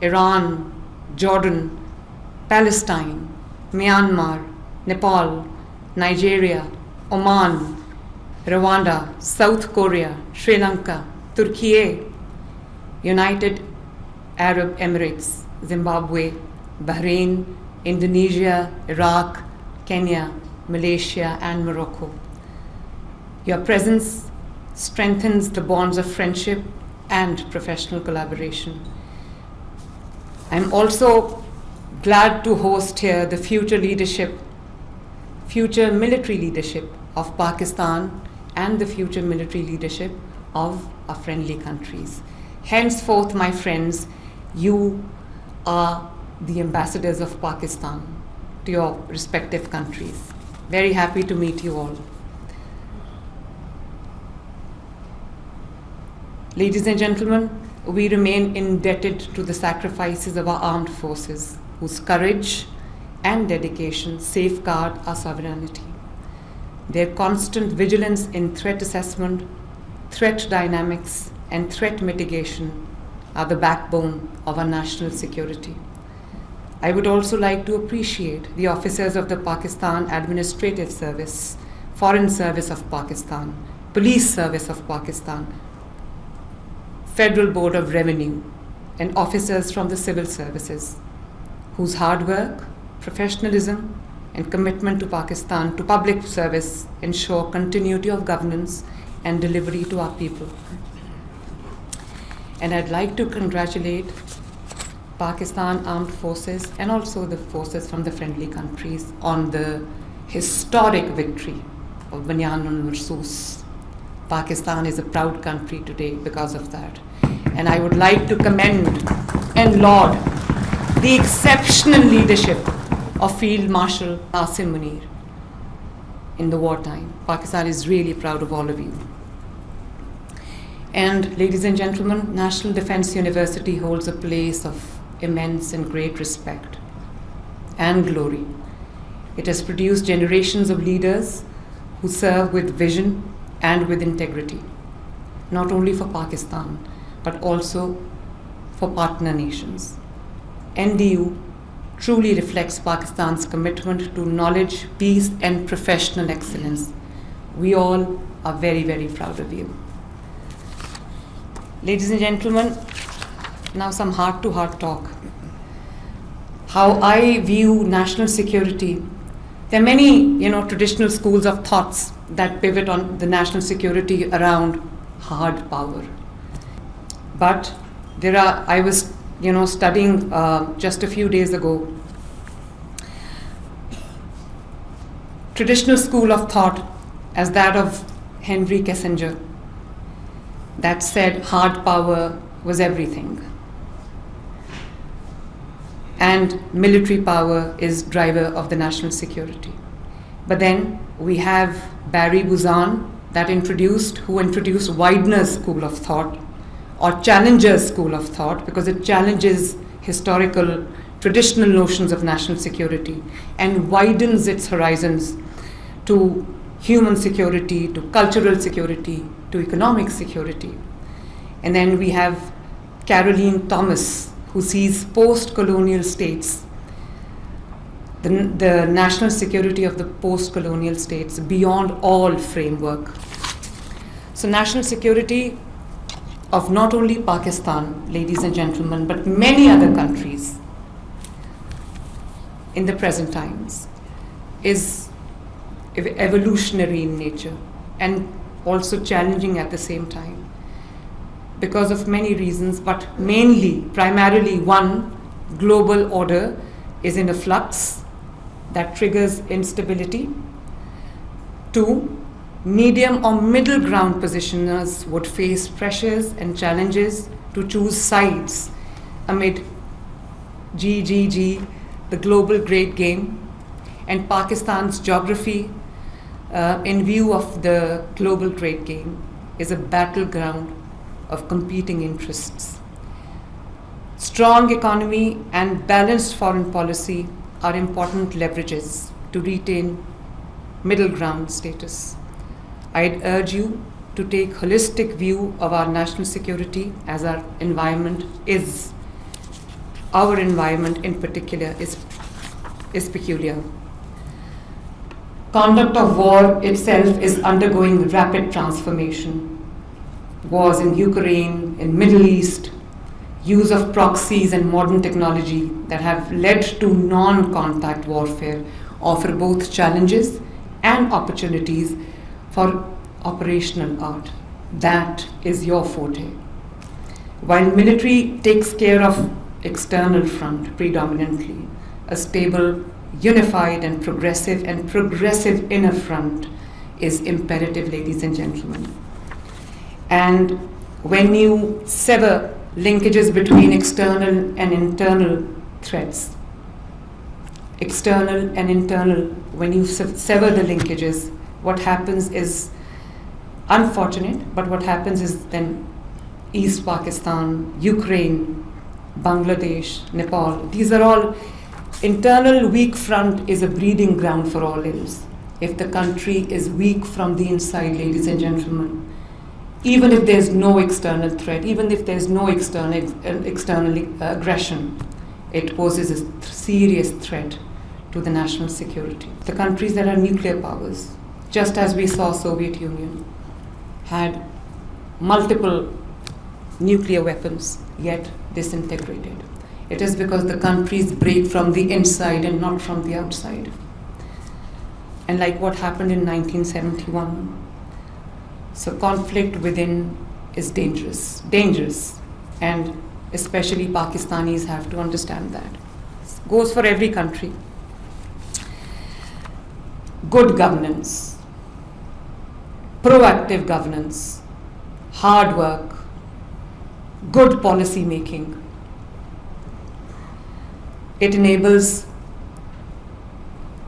Iran, Jordan, Palestine, Myanmar, Nepal, Nigeria, Oman, Rwanda, South Korea, Sri Lanka, Turkey, United Arab Emirates, Zimbabwe, Bahrain, Indonesia, Iraq, Kenya, Malaysia, and Morocco. Your presence strengthens the bonds of friendship and professional collaboration. I'm also glad to host here the future military leadership of Pakistan and the future military leadership of our friendly countries. Henceforth, my friends, you are the ambassadors of Pakistan to your respective countries. Very happy to meet you all. Ladies and gentlemen, we remain indebted to the sacrifices of our armed forces, whose courage and dedication safeguard our sovereignty. Their constant vigilance in threat assessment, threat dynamics, and threat mitigation are the backbone of our national security. I would also like to appreciate the officers of the Pakistan Administrative Service, Foreign Service of Pakistan, Police Service of Pakistan, Federal Board of Revenue, and officers from the civil services, whose hard work, professionalism, and commitment to Pakistan, to public service, ensure continuity of governance and delivery to our people. And I'd like to congratulate Pakistan Armed Forces and also the forces from the friendly countries on the historic victory of Banyan Marsus. Pakistan is a proud country today because of that. And I would like to commend and laud the exceptional leadership of Field Marshal Asim Munir in the wartime. Pakistan is really proud of all of you. And ladies and gentlemen, National Defense University holds a place of immense and great respect and glory. It has produced generations of leaders who serve with vision and with integrity, not only for Pakistan, but also for partner nations. NDU truly reflects Pakistan's commitment to knowledge, peace, and professional excellence. We all are very, very proud of you. Ladies and gentlemen, now some heart-to-heart talk. How I view national security. There are many, traditional schools of thoughts that pivot on the national security around hard power. But I was, studying just a few days ago, traditional school of thought as that of Henry Kissinger, that said hard power was everything. And military power is driver of the national security. But then we have Barry Buzan who introduced Widener's school of thought, or Challenger's school of thought, because it challenges historical, traditional notions of national security and widens its horizons to human security, to cultural security, to economic security. And then we have Caroline Thomas, who sees post-colonial states, the national security of the post-colonial states beyond all framework. So national security of not only Pakistan, ladies and gentlemen, but many other countries in the present times is evolutionary in nature and also challenging at the same time because of many reasons, but primarily one, global order is in a flux that triggers instability. Two, medium or middle ground positioners would face pressures and challenges to choose sides amid GGG, the global great game, and Pakistan's geography in view of the global great game is a battleground of competing interests. Strong economy and balanced foreign policy are important leverages to retain middle ground status. I'd urge you to take holistic view of our national security as our environment is our environment in particular is peculiar. Conduct of war itself is undergoing rapid transformation. Wars in Ukraine, in Middle East, use of proxies and modern technology that have led to non-contact warfare offer both challenges and opportunities for operational art. That is your forte. While military takes care of external front predominantly, a stable, unified and progressive inner front is imperative, ladies and gentlemen. And when you sever linkages between external and internal threats, when you sever the linkages, what happens is unfortunate, but what happens is then East Pakistan, Ukraine, Bangladesh, Nepal, these are all internal weak front is a breeding ground for all ills. If the country is weak from the inside, ladies and gentlemen, even if there's no external threat, even if there's no external aggression, it poses a serious threat to the national security. The countries that are nuclear powers, just as we saw Soviet Union, had multiple nuclear weapons, yet disintegrated. It is because the countries break from the inside and not from the outside. And like what happened in 1971. So conflict within is dangerous. And especially Pakistanis have to understand that. It goes for every country. Good governance, proactive governance, hard work, good policy making. It enables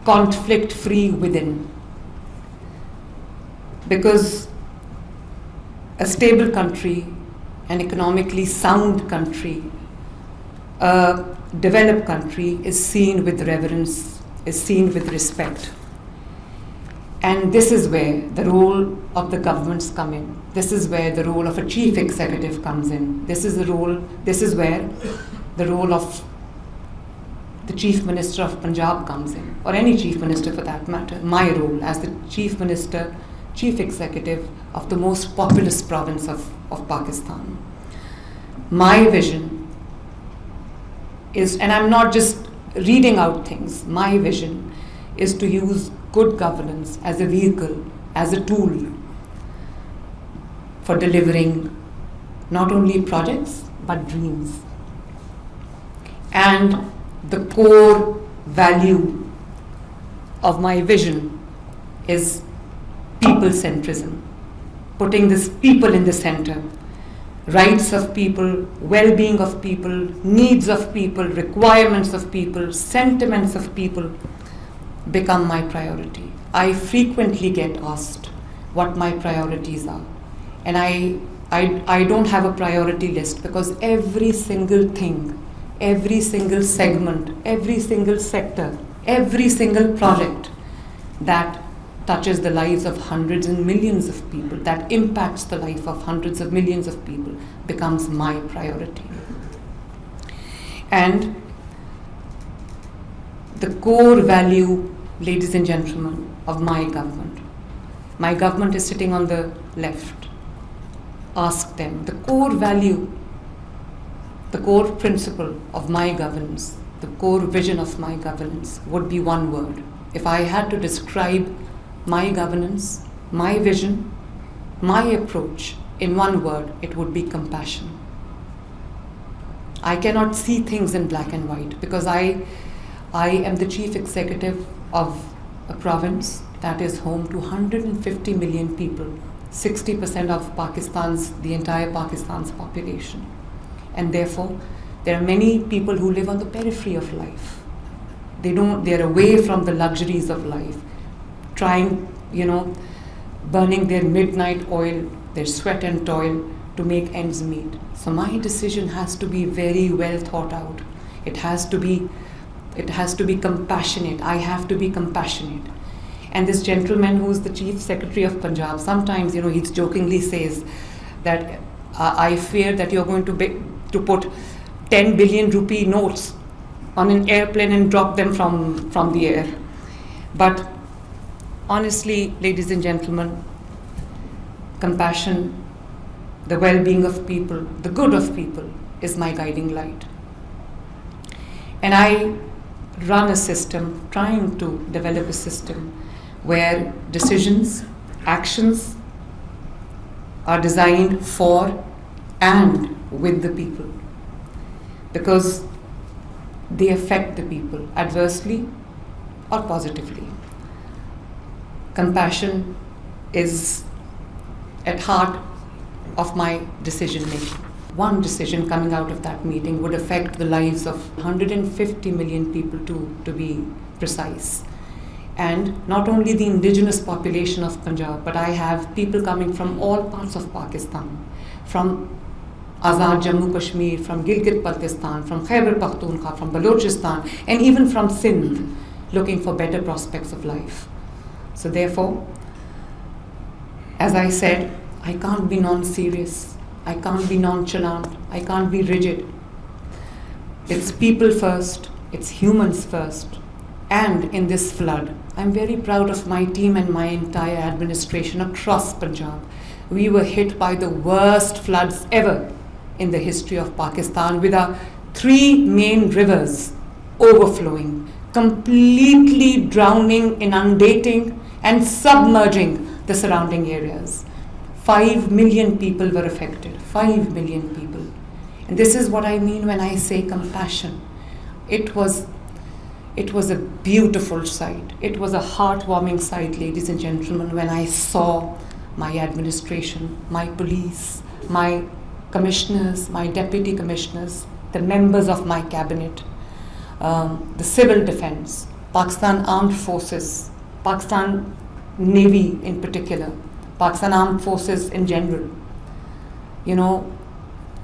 conflict-free within. Because a stable country, an economically sound country, a developed country is seen with reverence, is seen with respect. And this is where the role of the governments come in. This is where the role of a chief executive comes in. This is where the role of the Chief Minister of Punjab comes in, or any Chief Minister for that matter. My role as the Chief Minister, Chief Executive of the most populous province of Pakistan. My vision is, and I'm not just reading out things, my vision is to use good governance as a vehicle, as a tool for delivering not only projects, but dreams. And the core value of my vision is people-centrism, putting this people in the center. Rights of people, well-being of people, needs of people, requirements of people, sentiments of people become my priority. I frequently get asked what my priorities are. And I don't have a priority list, because every single thing, every single segment, every single sector, every single project that touches the lives of hundreds and millions of people, that impacts the life of hundreds of millions of people, becomes my priority. And the core value, ladies and gentlemen, of my government is sitting on the left. Ask them. The core value, the core principle of my governance, the core vision of my governance would be one word. If I had to describe my governance, my vision, my approach in one word, it would be compassion. I cannot see things in black and white, because I am the chief executive of a province that is home to 150 million people, 60% of the entire Pakistan's population. And therefore, there are many people who live on the periphery of life. They're away from the luxuries of life, trying, burning their midnight oil, their sweat and toil to make ends meet. So my decision has to be very well thought out. It has to be compassionate. I have to be compassionate. And this gentleman who's the Chief Secretary of Punjab, sometimes, he jokingly says that I fear that you're going to put 10 billion rupee notes on an airplane and drop them from the air. But honestly, ladies and gentlemen, compassion, the well-being of people, the good of people is my guiding light. And I run a system, trying to develop a system where decisions, actions are designed for and with the people, because they affect the people adversely or positively. Compassion is at heart of my decision making. One decision coming out of that meeting would affect the lives of 150 million people to be precise. And not only the indigenous population of Punjab, but I have people coming from all parts of Pakistan, from Azad Jammu Kashmir, from Gilgit-Baltistan, from Khyber Pakhtunkhwa, from Balochistan, and even from Sindh, looking for better prospects of life. So therefore, as I said, I can't be non-serious, I can't be nonchalant, I can't be rigid. It's people first, it's humans first. And in this flood, I'm very proud of my team and my entire administration across Punjab. We were hit by the worst floods ever in the history of Pakistan, with our 3 main rivers overflowing, completely drowning, inundating, and submerging the surrounding areas. 5 million people were affected, 5 million people. And this is what I mean when I say compassion. It was a beautiful sight. It was a heartwarming sight, ladies and gentlemen, when I saw my administration, my police, my commissioners, my deputy commissioners, the members of my cabinet, the civil defense, Pakistan Armed Forces, Pakistan Navy in particular, Pakistan Armed Forces in general,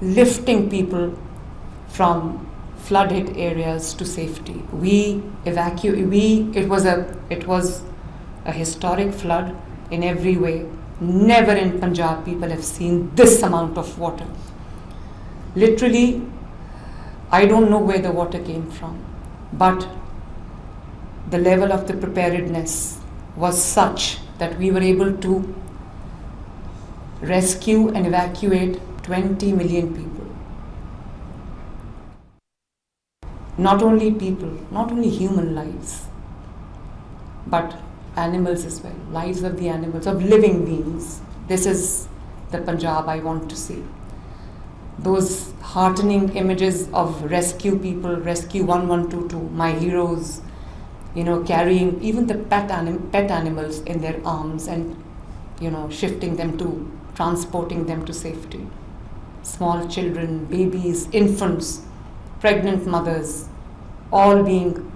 lifting people from flood-hit areas to safety. It was a historic flood in every way. Never in Punjab people have seen this amount of water. Literally, I don't know where the water came from, but the level of the preparedness was such that we were able to rescue and evacuate 20 million people. Not only people, not only human lives, but animals as well, lives of the animals, of living beings. This is the Punjab I want to see. Those heartening images of rescue people, Rescue 1122, my heroes, carrying even the pet animals in their arms and, shifting them to, transporting them to safety. Small children, babies, infants, pregnant mothers, all being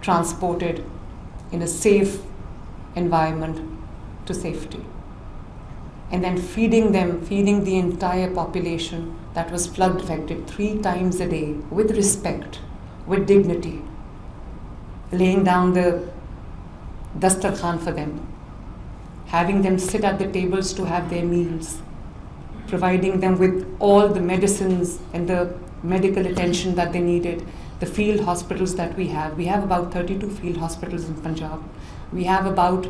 transported in a safe environment to safety. And then feeding the entire population that was flood affected 3 times a day with respect, with dignity, laying down the dastarkhan for them, having them sit at the tables to have their meals, providing them with all the medicines and the medical attention that they needed. The field hospitals that we have about 32 field hospitals in Punjab. We have about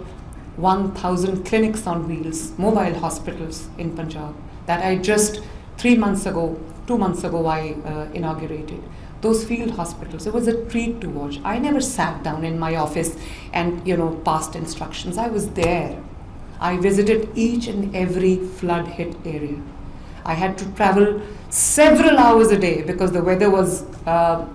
1,000 clinics on wheels, mobile hospitals in Punjab, that I just 2 months ago, I inaugurated. Those field hospitals, it was a treat to watch. I never sat down in my office and, passed instructions. I was there. I visited each and every flood hit area. I had to travel several hours a day because the weather was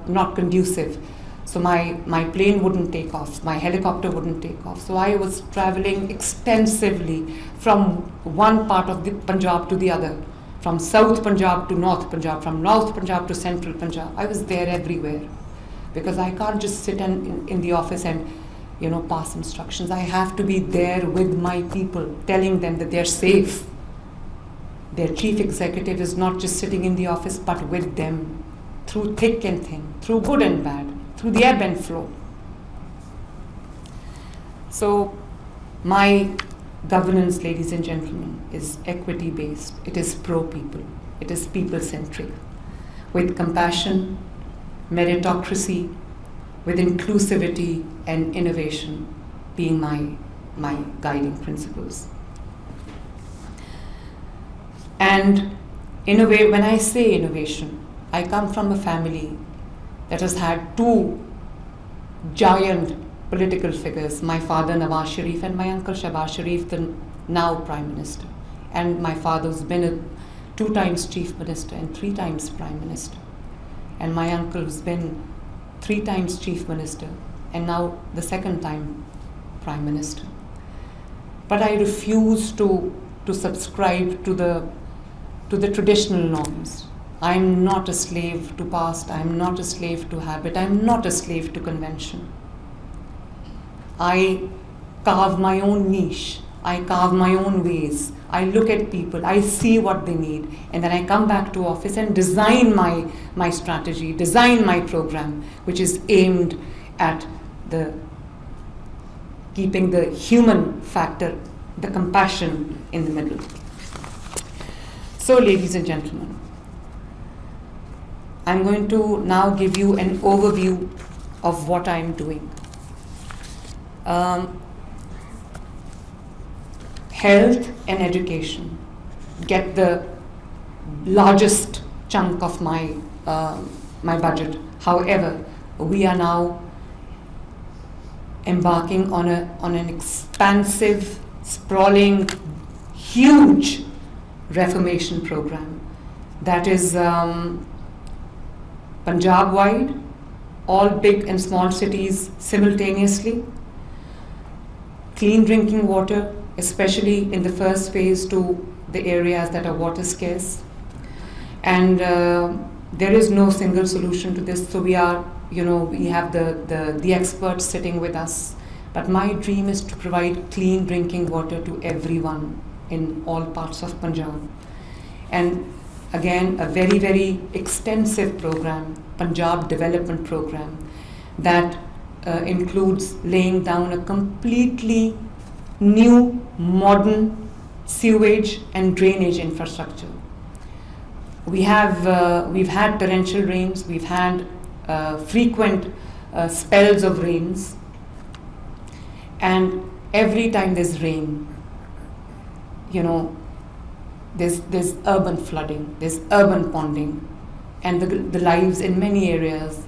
not conducive. So my plane wouldn't take off, my helicopter wouldn't take off. So I was traveling extensively from one part of the Punjab to the other, from South Punjab to North Punjab, from North Punjab to Central Punjab. I was there everywhere because I can't just sit in the office and pass instructions. I have to be there with my people, telling them that they're safe. Their chief executive is not just sitting in the office, but with them, through thick and thin, through good and bad, through the ebb and flow. So my governance, ladies and gentlemen, is equity-based. It is pro-people. It is people-centric. with compassion, meritocracy, with inclusivity and innovation being my guiding principles. And in a way, when I say innovation, I come from a family that has had two giant political figures, my father Nawaz Sharif and my uncle Shahbaz Sharif, the now Prime Minister. And my father's been 2 times Chief Minister and 3 times Prime Minister. And my uncle's been 3 times Chief Minister and now the 2nd time Prime Minister. But I refuse to subscribe to the traditional norms. I'm not a slave to past, I'm not a slave to habit, I'm not a slave to convention. I carve my own niche, I carve my own ways, I look at people, I see what they need, and then I come back to office and design my strategy, design my program, which is aimed at keeping the human factor, the compassion in the middle. So, ladies and gentlemen, I'm going to now give you an overview of what I'm doing. Health and education get the largest chunk of my budget. However, we are now embarking on an expansive, sprawling, huge reformation program that is Punjab-wide, all big and small cities simultaneously, clean drinking water, especially in the first phase to the areas that are water scarce. And there is no single solution to this, so we have the experts sitting with us. But my dream is to provide clean drinking water to everyone in all parts of Punjab. And again, a very, very extensive program, Punjab Development Program, that includes laying down a completely new, modern sewage and drainage infrastructure. We've had torrential rains, we've had frequent spells of rains, and every time there's rain, there's urban flooding, there's urban ponding, and the lives in many areas,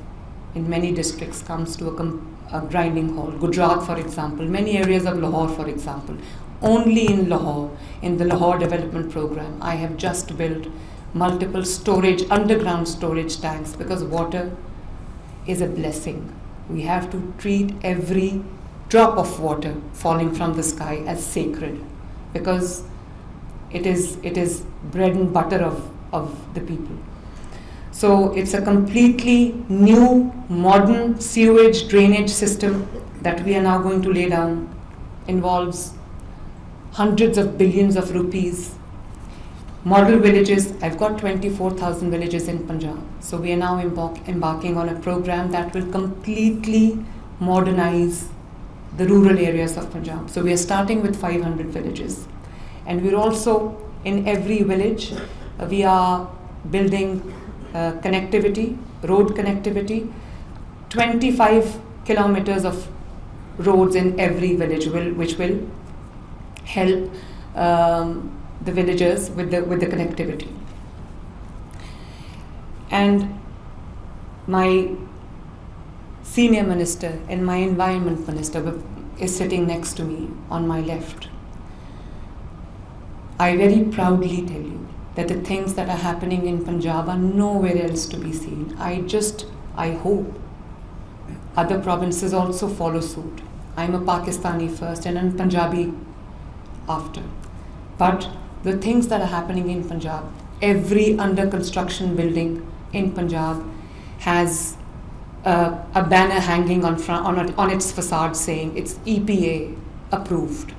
in many districts, comes to a grinding halt. Gujarat, for example, many areas of Lahore, for example. Only in Lahore, in the Lahore Development Program, I have just built multiple underground storage tanks, because water is a blessing. We have to treat every drop of water falling from the sky as sacred, because it is bread and butter of the people. So it's a completely new, modern sewage drainage system that we are now going to lay down. Involves hundreds of billions of rupees. Model villages, I've got 24,000 villages in Punjab. So we are now embarking on a program that will completely modernize the rural areas of Punjab. So we are starting with 500 villages. And we're also, in every village, we are building connectivity, road connectivity, 25 kilometers of roads in every village, which will help the villagers with the connectivity. And my senior minister and my environment minister is sitting next to me on my left. I very proudly tell you that the things that are happening in Punjab are nowhere else to be seen. I hope other provinces also follow suit. I'm a Pakistani first and a Punjabi after. But the things that are happening in Punjab, every under construction building in Punjab has a banner hanging on its facade saying it's EPA approved.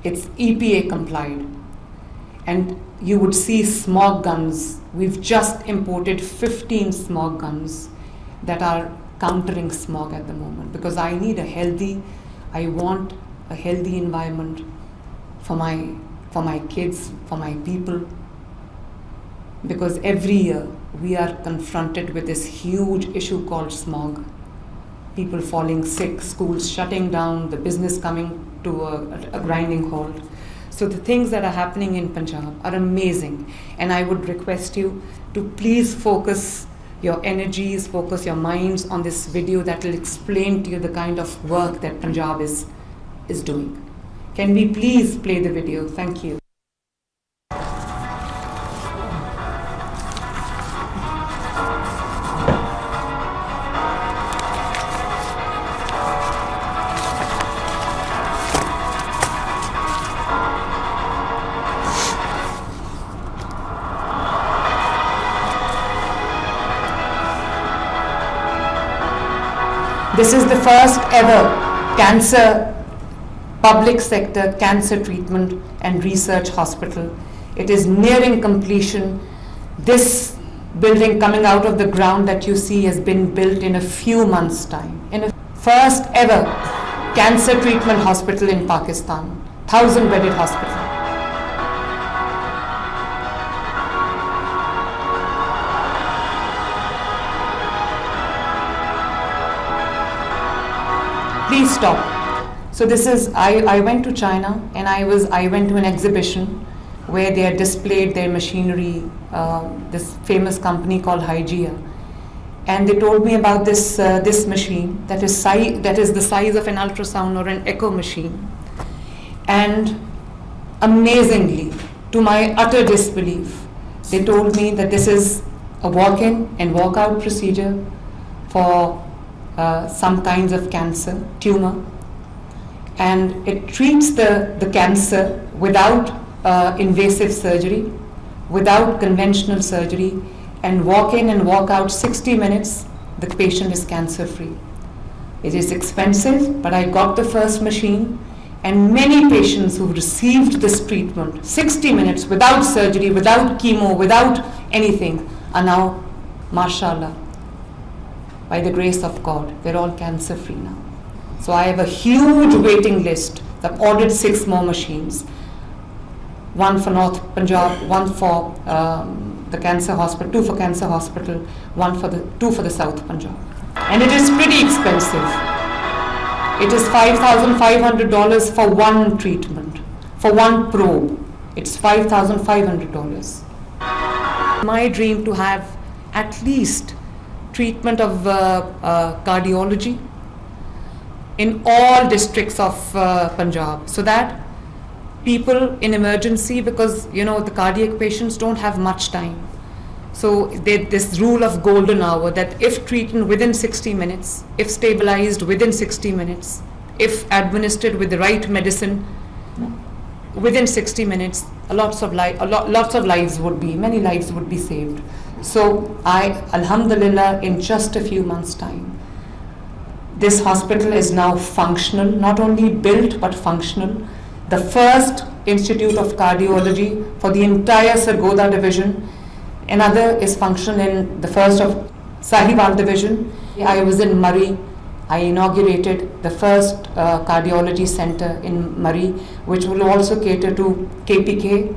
It's EPA complied. And you would see smog guns. We've just imported 15 smog guns that are countering smog at the moment, because I want a healthy environment for my kids, for my people, because every year we are confronted with this huge issue called smog. People falling sick, schools shutting down, the business coming to a grinding halt. So the things that are happening in Punjab are amazing. And I would request you to please focus your energies, focus your minds on this video that will explain to you the kind of work that Punjab is doing. Can we please play the video? Thank you. This is the first ever public sector cancer treatment and research hospital. It is nearing completion. This building coming out of the ground that you see has been built in a few months' time. In a first ever cancer treatment hospital in Pakistan, 1,000-bedded hospital. Please stop. So this is, I went to China and I went to an exhibition where they had displayed their machinery, this famous company called Hygeia. And they told me about this machine that is the size of an ultrasound or an echo machine. And amazingly, to my utter disbelief, they told me that this is a walk-in and walk-out procedure for some kinds of cancer, tumor, and it treats the cancer without invasive surgery, without conventional surgery, and walk in and walk out 60 minutes, the patient is cancer free. It is expensive, but I got the first machine, and many patients who received this treatment, 60 minutes without surgery, without chemo, without anything, are now, mashallah, by the grace of God, they're all cancer free now. So I have a huge waiting list. I've ordered 6 more machines. One for North Punjab, one for the cancer hospital, 2 for cancer hospital, 2 for the South Punjab. And it is pretty expensive. It is $5,500 for one treatment, for one probe. It's $5,500. My dream to have at least treatment of cardiology in all districts of Punjab, so that people in emergency, because the cardiac patients don't have much time. So this rule of golden hour, that if treated within 60 minutes, if stabilized within 60 minutes, if administered with the right medicine within 60 minutes, many lives would be saved. So alhamdulillah, in just a few months' time, this hospital is now functional, not only built but functional. The first institute of cardiology for the entire Sargodha division. Another is functional in the first of Sahiwal division. I was in Murray. I inaugurated the first cardiology center in Murray, which will also cater to KPK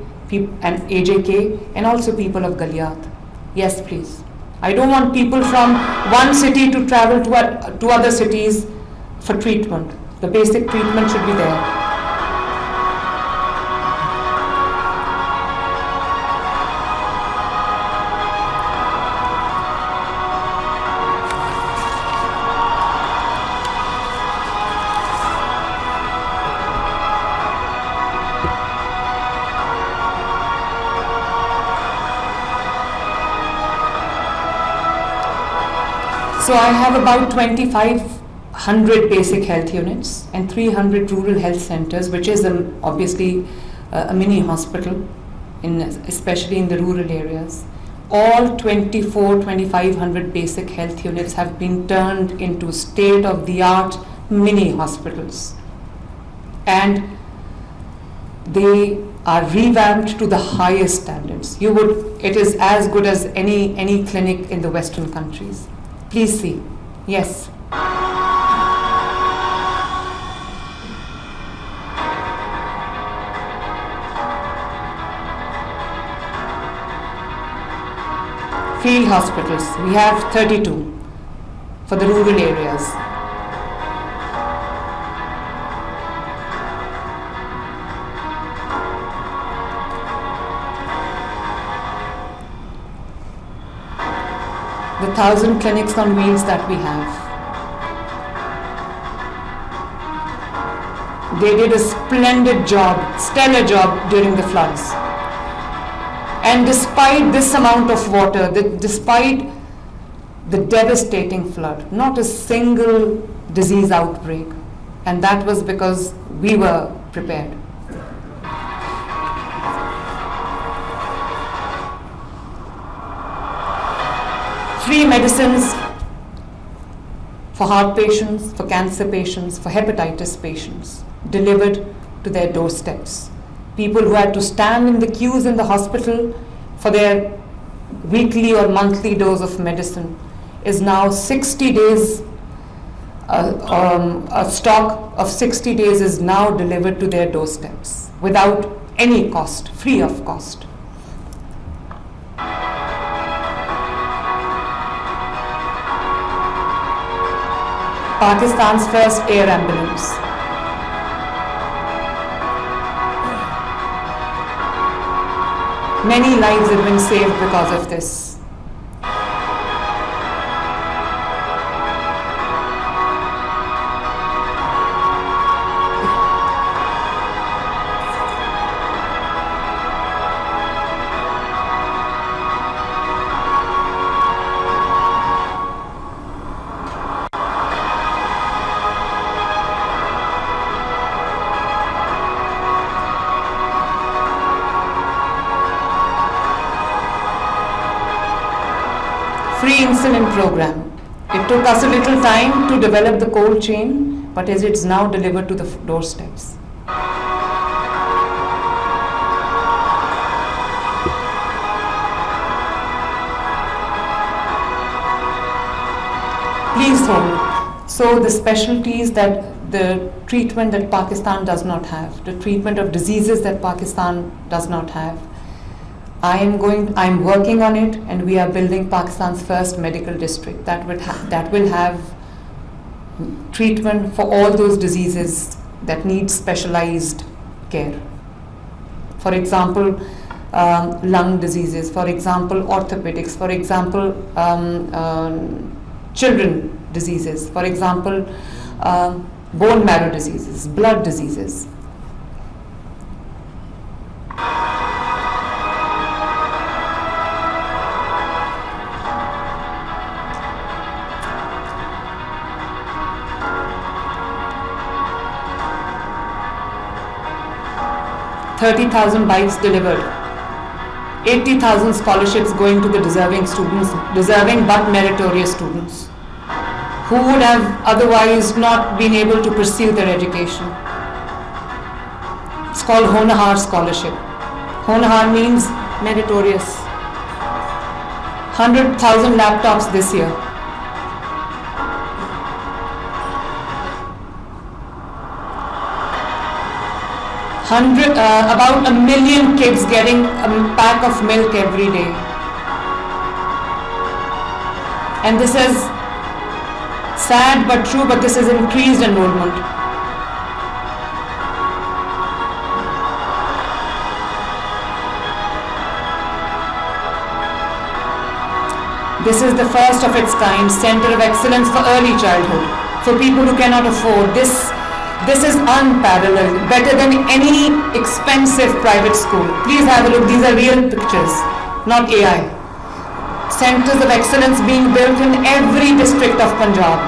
and AJK and also people of Galiyat. Yes, please. I don't want people from one city to travel to other cities for treatment. The basic treatment should be there. So I have about 2,500 basic health units and 300 rural health centers, which is obviously a mini hospital, especially in the rural areas. All 2,500 basic health units have been turned into state-of-the-art mini hospitals. And they are revamped to the highest standards. It is as good as any clinic in the Western countries. Please see. Yes. field hospitals. We have 32 for the rural areas. The 1,000 clinics on wheels that we have. They did a splendid job, stellar job during the floods. And despite this amount of water, despite the devastating flood, not a single disease outbreak. And that was because we were prepared. Free medicines for heart patients, for cancer patients, for hepatitis patients, delivered to their doorsteps. People who had to stand in the queues in the hospital for their weekly or monthly dose of medicine is now 60 days, a stock of 60 days is now delivered to their doorsteps without any cost, free of cost. Pakistan's first air ambulance. Many lives have been saved because of this. Free insulin program. It took us a little time to develop the cold chain, but as it's now delivered to the doorsteps. Please hold. So the specialties that the treatment that Pakistan does not have, the treatment of diseases that Pakistan does not have, I'm working on it, and we are building Pakistan's first medical district that will have treatment for all those diseases that need specialized care. For example, lung diseases, for example, orthopedics, for example, children diseases, for example, bone marrow diseases, blood diseases. $30,000 bikes delivered, 80,000 scholarships going to the deserving students, deserving but meritorious students, who would have otherwise not been able to pursue their education. It's called Honahar Scholarship. Honahar means meritorious. 100,000 laptops this year. About 1 million kids getting a pack of milk every day. And this is sad but true, but this is increased enrollment. This is the first of its kind Center of Excellence for Early Childhood for people who cannot afford. This is unparalleled, better than any expensive private school. Please have a look, these are real pictures, not AI. Centers of excellence being built in every district of Punjab.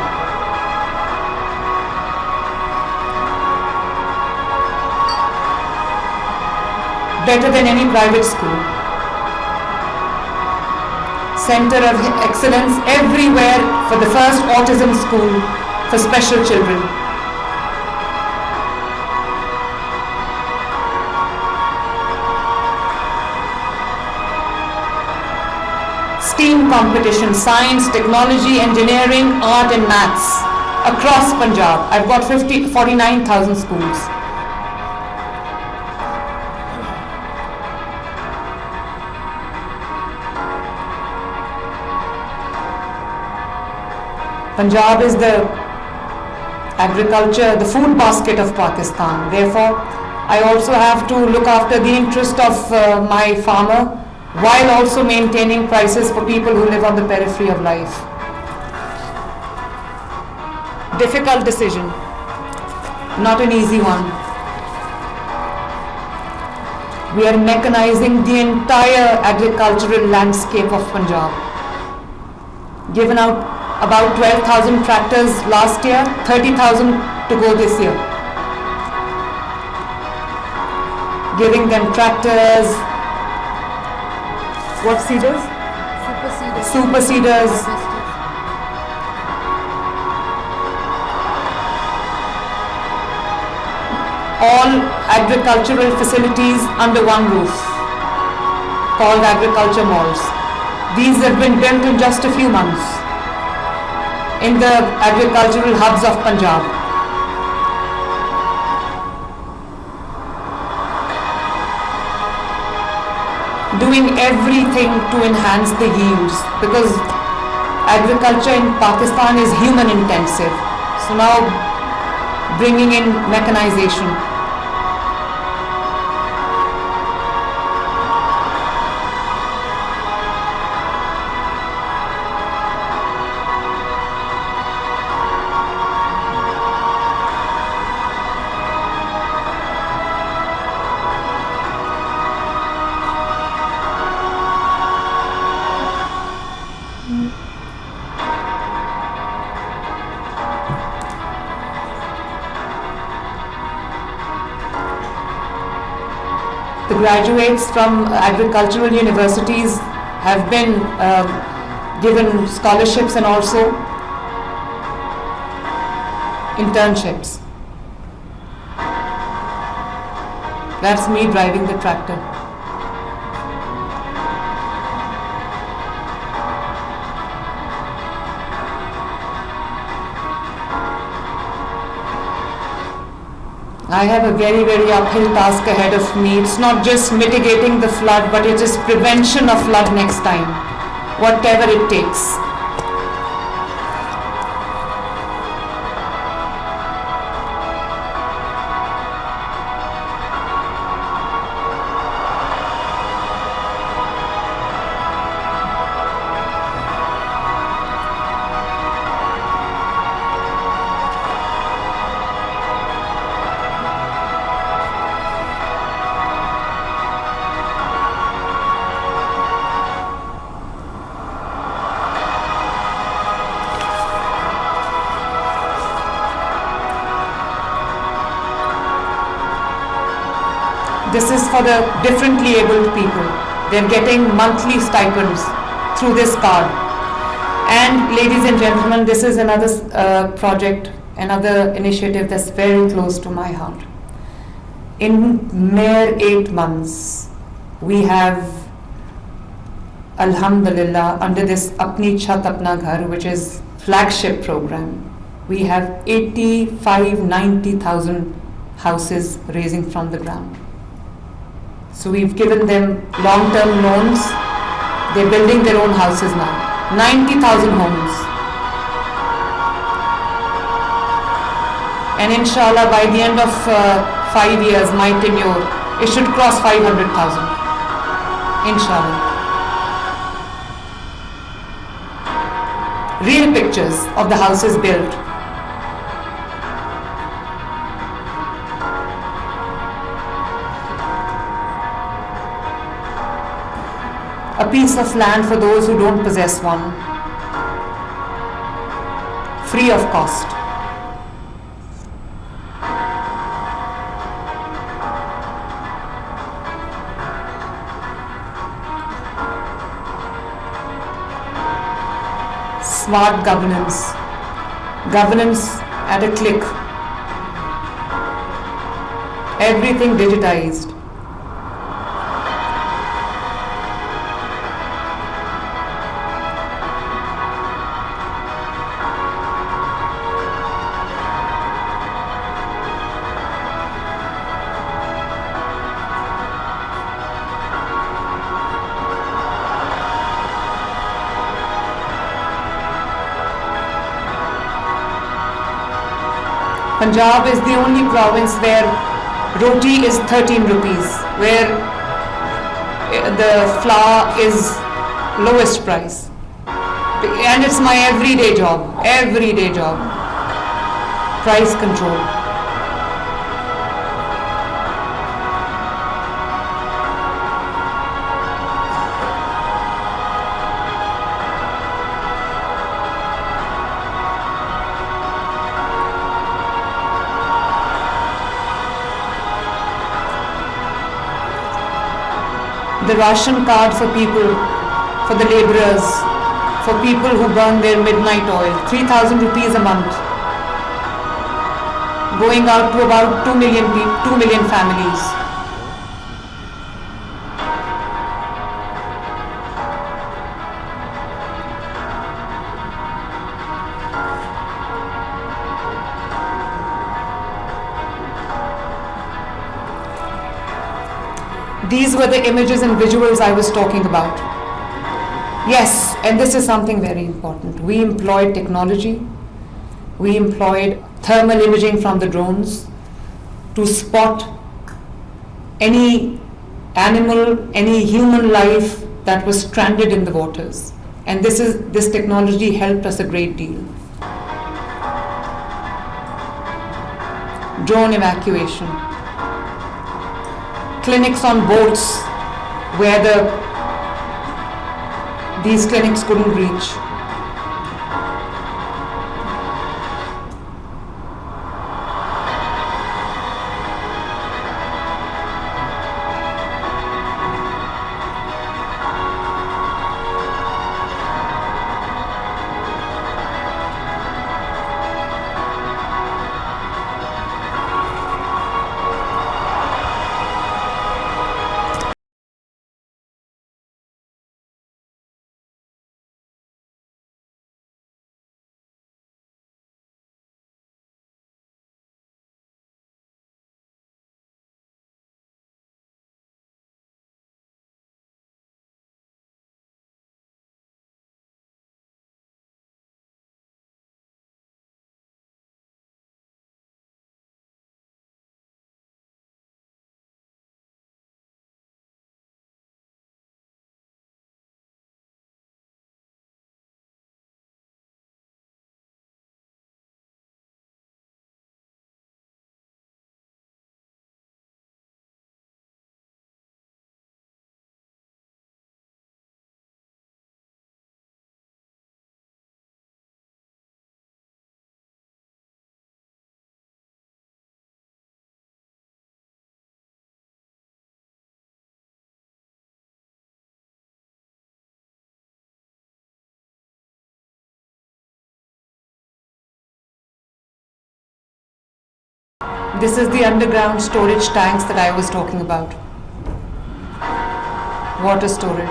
Better than any private school. Center of excellence everywhere for the first autism school for special children. STEAM competition, science, technology, engineering, art and maths across Punjab. I've got 49,000 schools. Punjab is the agriculture, the food basket of Pakistan. Therefore, I also have to look after the interest of my farmer while also maintaining prices for people who live on the periphery of life. Difficult decision, not an easy one. We are mechanizing the entire agricultural landscape of Punjab. Given out about 12,000 tractors last year, 30,000 to go this year. Giving them tractors, what seeders? Super seeders. All agricultural facilities under one roof, called agriculture malls. These have been built in just a few months in the agricultural hubs of Punjab. Doing everything to enhance the yields, because agriculture in Pakistan is human intensive. So now bringing in mechanization. The graduates from agricultural universities have been given scholarships and also internships. That's me driving the tractor. I have a very, very uphill task ahead of me. It's not just mitigating the flood, but it is prevention of flood next time, whatever it takes. This is for the differently abled people. They're getting monthly stipends through this card. And ladies and gentlemen, this is another project, another initiative that's very close to my heart. In mere 8 months, we have, Alhamdulillah, under this Apni Chhat Apna Ghar, which is flagship program, we have 90,000 houses raising from the ground. So we've given them long-term loans. They're building their own houses now. 90,000 homes. And inshallah, by the end of 5 years, my tenure, it should cross 500,000. Inshallah. Real pictures of the houses built. A piece of land for those who don't possess one, free of cost. Smart governance, governance at a click, everything digitized. Punjab is the only province where roti is 13 rupees, where the flour is lowest price. And it's my everyday job, price control. The ration card for people, for the labourers, for people who burn their midnight oil, 3,000 rupees a month, going out to about 2 million families. These were the images and visuals I was talking about. Yes, and this is something very important. We employed technology. We employed thermal imaging from the drones to spot any animal, any human life that was stranded in the waters. And this technology helped us a great deal. Drone evacuation. Clinics on boats where these clinics couldn't reach. This is the underground storage tanks that I was talking about. Water storage.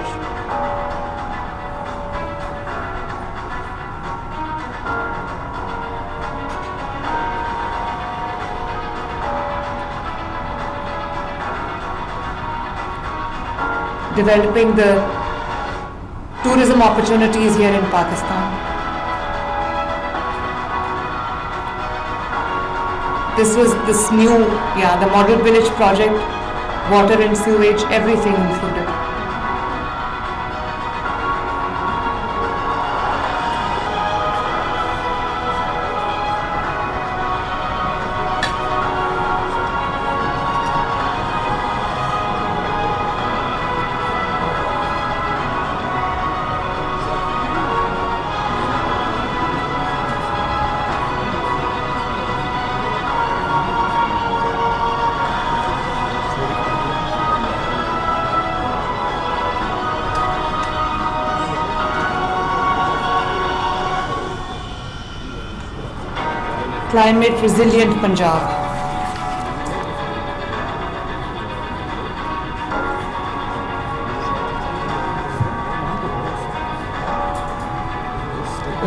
Developing the tourism opportunities here in Pakistan. This was this new, the Model Village project, water and sewage, everything included. Climate resilient Punjab.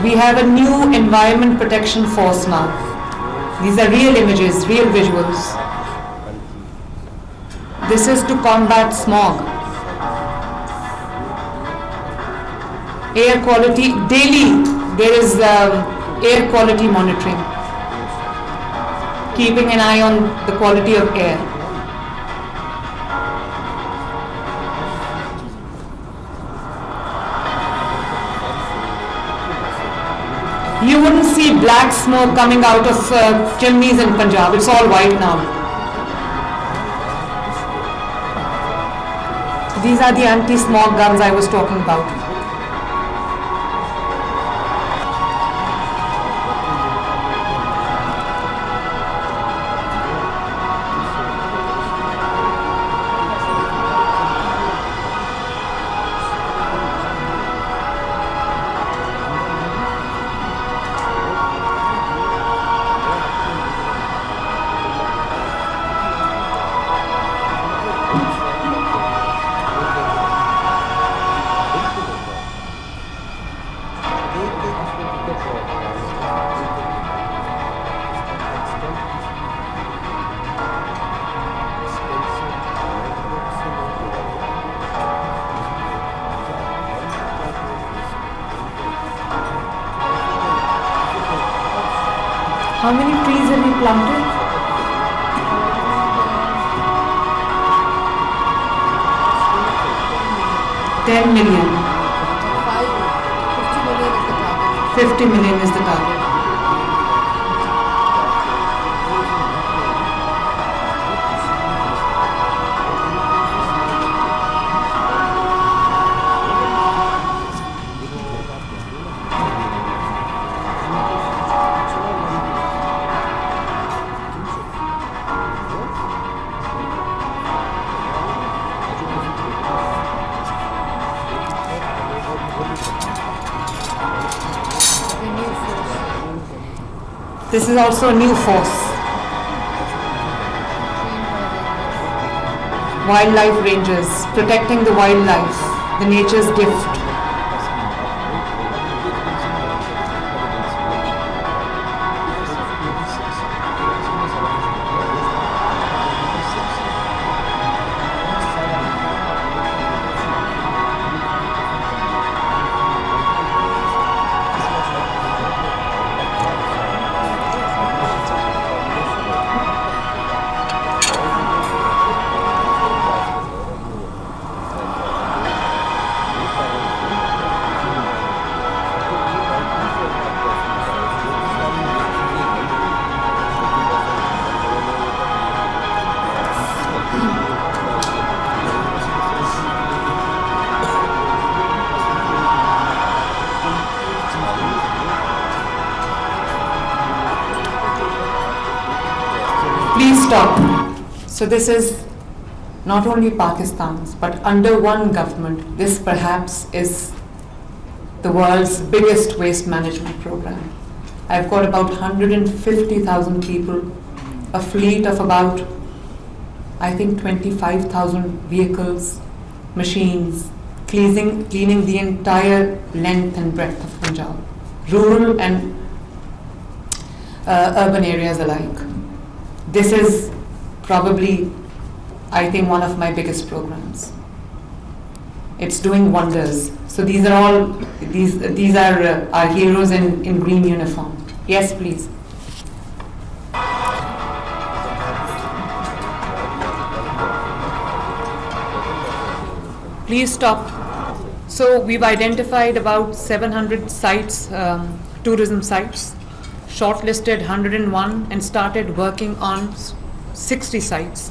We have a new environment protection force now. These are real images, real visuals. This is to combat smog. Air quality, daily there is air quality monitoring. keeping an eye on the quality of air. You wouldn't see black smoke coming out of chimneys in Punjab. It's all white now. These are the anti-smog guns I was talking about. How many trees have you planted? 10 million. 50 million is the target. This is also a new force. Wildlife rangers, protecting the wildlife, the nature's gift. Please stop. So this is not only Pakistan's, but under one government, this perhaps is the world's biggest waste management program. I've got about 150,000 people, a fleet of about, I think, 25,000 vehicles, machines, cleaning the entire length and breadth of Punjab, rural and urban areas alike. This is probably, I think, one of my biggest programs. It's doing wonders. So these are our heroes in green uniform. Yes, please. Please stop. So we've identified about 700 sites, tourism sites, shortlisted 101 and started working on 60 sites.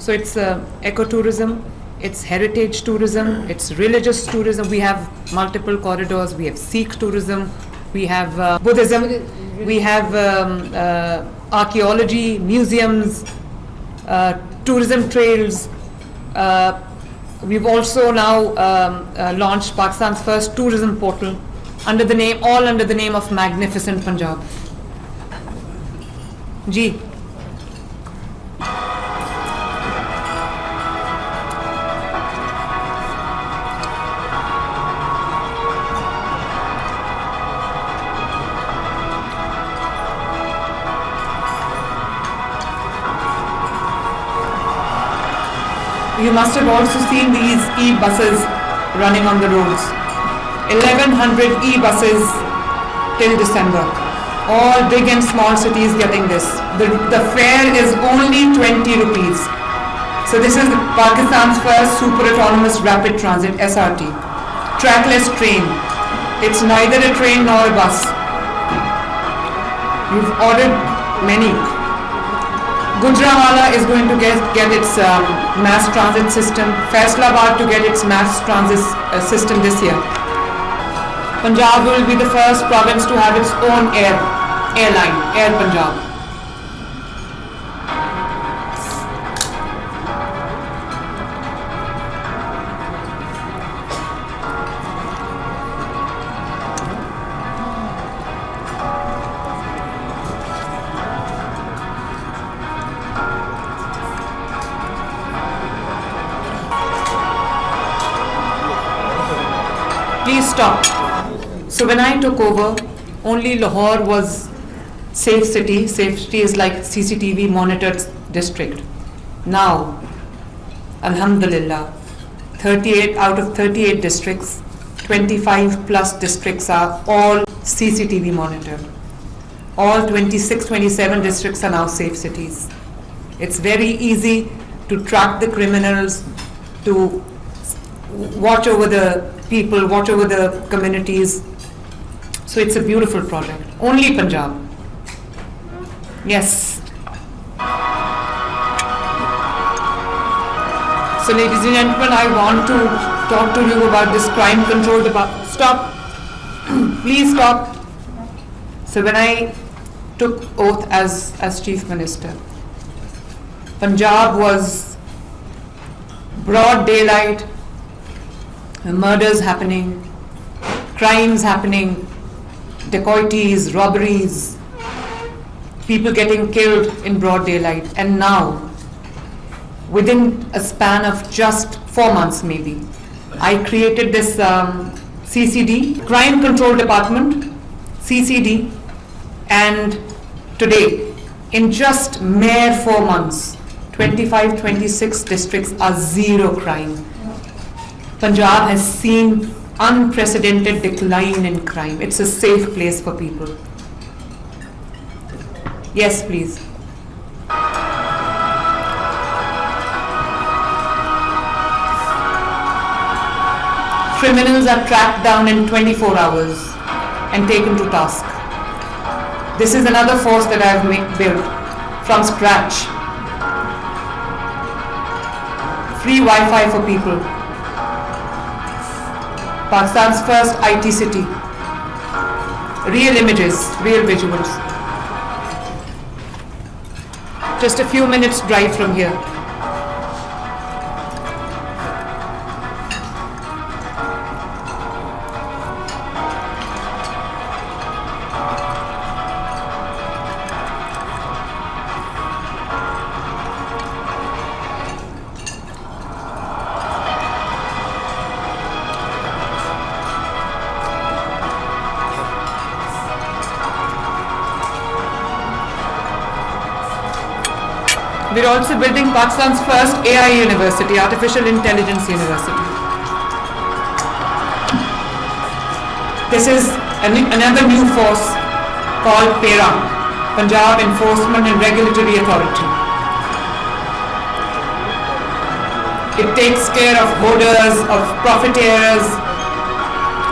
So it's ecotourism, it's heritage tourism, it's religious tourism. We have multiple corridors. We have Sikh tourism, we have Buddhism, we have archaeology, museums, tourism trails. We've also now launched Pakistan's first tourism portal under the name of Magnificent Punjab. Ji. You must have also seen these e-buses running on the roads. 1,100 e-buses till December. All big and small cities getting this. The fare is only 20 rupees. So this is Pakistan's first super autonomous rapid transit SRT. Trackless train. It's neither a train nor a bus. You've ordered many. Gujranwala is going to get its mass transit system. Faisalabad to get its mass transit system this year. Punjab will be the first province to have its own airline, Air Punjab. Please stop. So when I took over, only Lahore was safe city. Safe city is like CCTV monitored district. Now, Alhamdulillah, 38 out of 38 districts, 25 plus districts are all CCTV monitored. All 26, 27 districts are now safe cities. It's very easy to track the criminals, to watch over the people, watch over the communities. So it's a beautiful project. Only Punjab. Yes. So ladies and gentlemen, I want to talk to you about this crime control department. Stop. Please stop. So when I took oath as Chief Minister, Punjab was broad daylight, murders happening, crimes happening, dacoities, robberies, people getting killed in broad daylight. And now, within a span of just 4 months maybe, I created this CCD, Crime Control Department, CCD, and today, in just mere 4 months, 25, 26 districts are zero crime. Punjab has seen unprecedented decline in crime. It's a safe place for people. Yes, please. Criminals are tracked down in 24 hours and taken to task. This is another force that I have built from scratch. Free Wi-Fi for people. Pakistan's first IT city. Real images, real visuals. Just a few minutes drive from here. We're also building Pakistan's first AI university, Artificial Intelligence University. This is another new force called PERA, Punjab Enforcement and Regulatory Authority. It takes care of hoarders, of profiteers,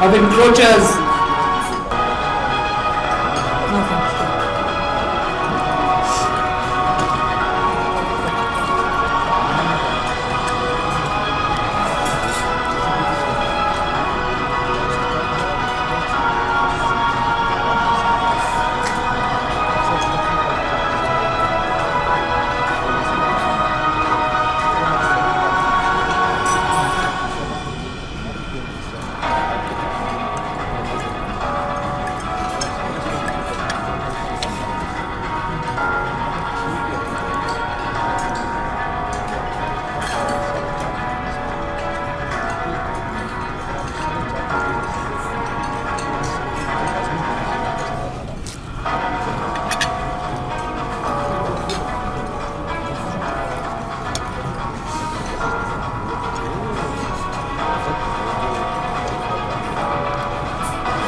of encroachers.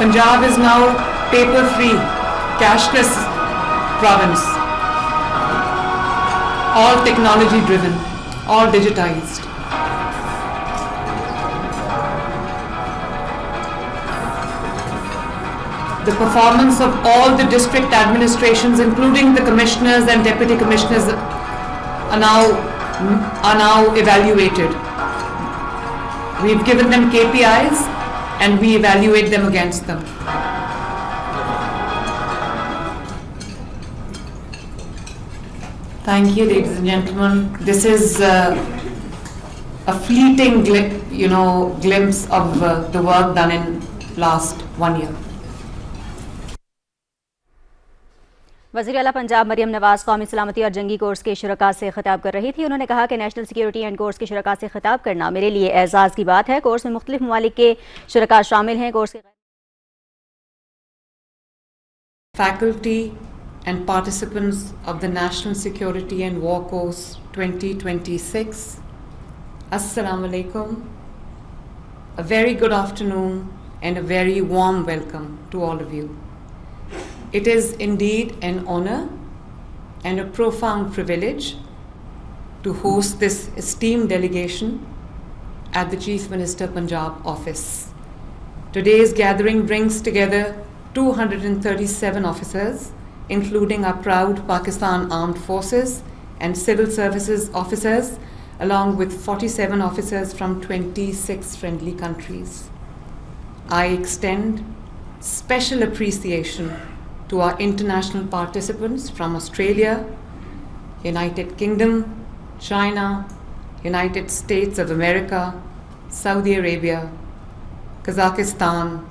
Punjab is now paper free. cashless province, all technology driven, all digitized. The performance of all the district administrations, including the commissioners and deputy commissioners, are now evaluated. We've given them KPIs and we evaluate them against them. Thank you, ladies and gentlemen. This is a fleeting glimpse of the work done in last 1 year. वज़ीर आला पंजाब मरियम नवाज कौमी सलामती और जंगी course के शुरका से खिताब कर रही थी। उन्होंने कहा कि नेशनल सिक्योरिटी एंड कोर्स के शुरका से खिताब करना मेरे लिए एजाज़ की बात है। कोर्स में मुख्तलिफ ममालिक के शुरका शामिल हैं। कोर्स के Faculty and participants of the National Security and War Course 2026, Assalamu alaikum. A very good afternoon and a very warm welcome to all of you. It is indeed an honor and a profound privilege to host this esteemed delegation at the Chief Minister Punjab office. Today's gathering brings together 237 officers, including our proud Pakistan Armed Forces and Civil Services officers, along with 47 officers from 26 friendly countries. I extend special appreciation to our international participants from Australia, United Kingdom, China, United States of America, Saudi Arabia, Kazakhstan,